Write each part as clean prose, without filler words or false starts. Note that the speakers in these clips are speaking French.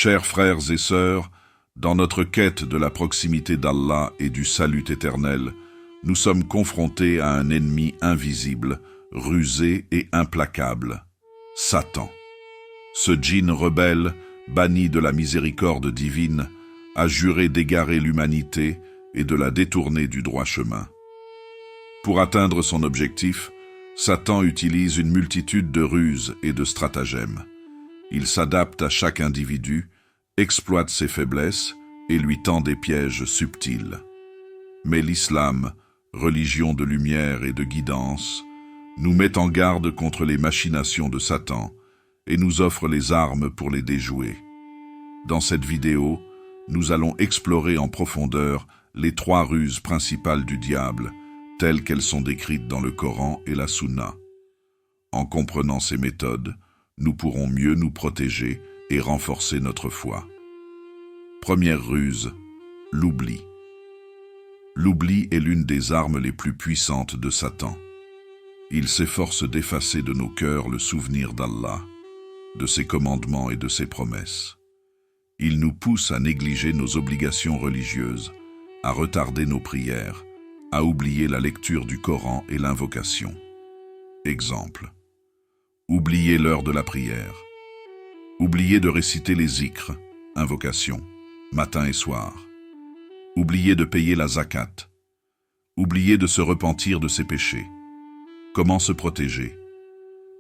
Chers frères et sœurs, dans notre quête de la proximité d'Allah et du salut éternel, nous sommes confrontés à un ennemi invisible, rusé et implacable, Satan. Ce djinn rebelle, banni de la miséricorde divine, a juré d'égarer l'humanité et de la détourner du droit chemin. Pour atteindre son objectif, Satan utilise une multitude de ruses et de stratagèmes. Il s'adapte à chaque individu, exploite ses faiblesses et lui tend des pièges subtils. Mais l'islam, religion de lumière et de guidance, nous met en garde contre les machinations de Satan et nous offre les armes pour les déjouer. Dans cette vidéo, nous allons explorer en profondeur les 3 ruses principales du diable, telles qu'elles sont décrites dans le Coran et la Sunna. En comprenant ces méthodes, nous pourrons mieux nous protéger et renforcer notre foi. Première ruse, l'oubli. L'oubli est l'une des armes les plus puissantes de Satan. Il s'efforce d'effacer de nos cœurs le souvenir d'Allah, de ses commandements et de ses promesses. Il nous pousse à négliger nos obligations religieuses, à retarder nos prières, à oublier la lecture du Coran et l'invocation. Exemple. Oublier l'heure de la prière. Oublier de réciter les zikrs, invocations, matin et soir. Oublier de payer la zakat. Oublier de se repentir de ses péchés. Comment se protéger?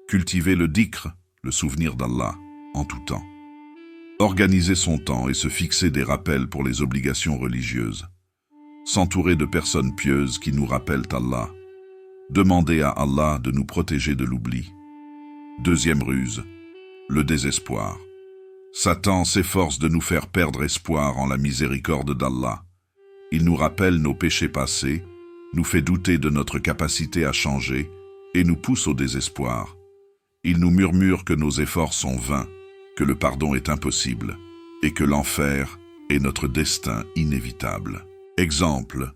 Cultiver le dhikr, le souvenir d'Allah, en tout temps. Organiser son temps et se fixer des rappels pour les obligations religieuses. S'entourer de personnes pieuses qui nous rappellent Allah. Demander à Allah de nous protéger de l'oubli. Deuxième ruse, le désespoir. Satan s'efforce de nous faire perdre espoir en la miséricorde d'Allah. Il nous rappelle nos péchés passés, nous fait douter de notre capacité à changer et nous pousse au désespoir. Il nous murmure que nos efforts sont vains, que le pardon est impossible et que l'enfer est notre destin inévitable. Exemple,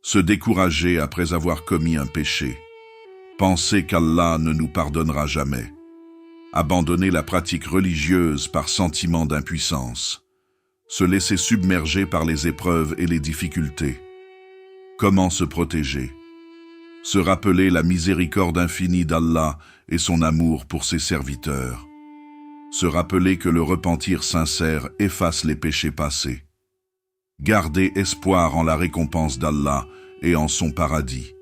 se décourager après avoir commis un péché, penser qu'Allah ne nous pardonnera jamais, abandonner la pratique religieuse par sentiment d'impuissance, se laisser submerger par les épreuves et les difficultés. Comment se protéger? Se rappeler la miséricorde infinie d'Allah et son amour pour ses serviteurs. Se rappeler que le repentir sincère efface les péchés passés. Garder espoir en la récompense d'Allah et en son paradis.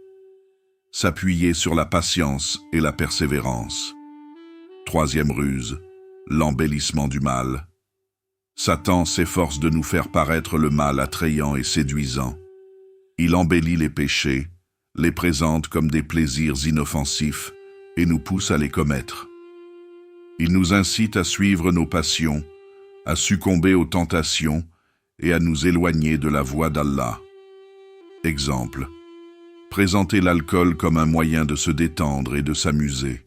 S'appuyer sur la patience et la persévérance. Troisième ruse, l'embellissement du mal. Satan s'efforce de nous faire paraître le mal attrayant et séduisant. Il embellit les péchés, les présente comme des plaisirs inoffensifs et nous pousse à les commettre. Il nous incite à suivre nos passions, à succomber aux tentations et à nous éloigner de la voie d'Allah. Exemple. Présenter l'alcool comme un moyen de se détendre et de s'amuser.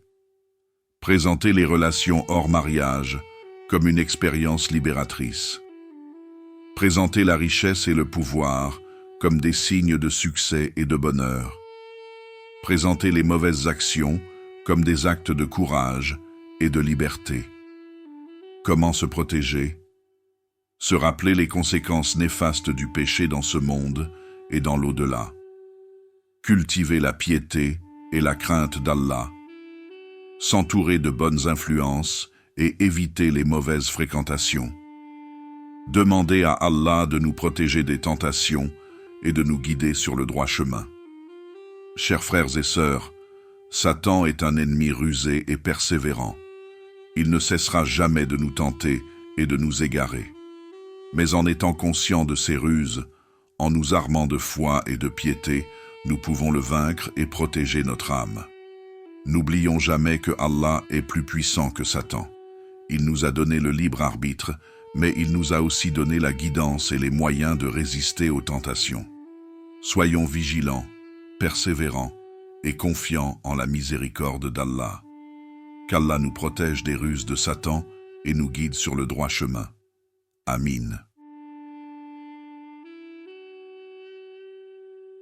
Présenter les relations hors mariage comme une expérience libératrice. Présenter la richesse et le pouvoir comme des signes de succès et de bonheur. Présenter les mauvaises actions comme des actes de courage et de liberté. Comment se protéger? Se rappeler les conséquences néfastes du péché dans ce monde et dans l'au-delà. Cultiver la piété et la crainte d'Allah. S'entourer de bonnes influences et éviter les mauvaises fréquentations. Demander à Allah de nous protéger des tentations et de nous guider sur le droit chemin. Chers frères et sœurs, Satan est un ennemi rusé et persévérant. Il ne cessera jamais de nous tenter et de nous égarer. Mais en étant conscients de ses ruses, en nous armant de foi et de piété, nous pouvons le vaincre et protéger notre âme. N'oublions jamais que Allah est plus puissant que Satan. Il nous a donné le libre arbitre, mais il nous a aussi donné la guidance et les moyens de résister aux tentations. Soyons vigilants, persévérants et confiants en la miséricorde d'Allah. Qu'Allah nous protège des ruses de Satan et nous guide sur le droit chemin. Amin.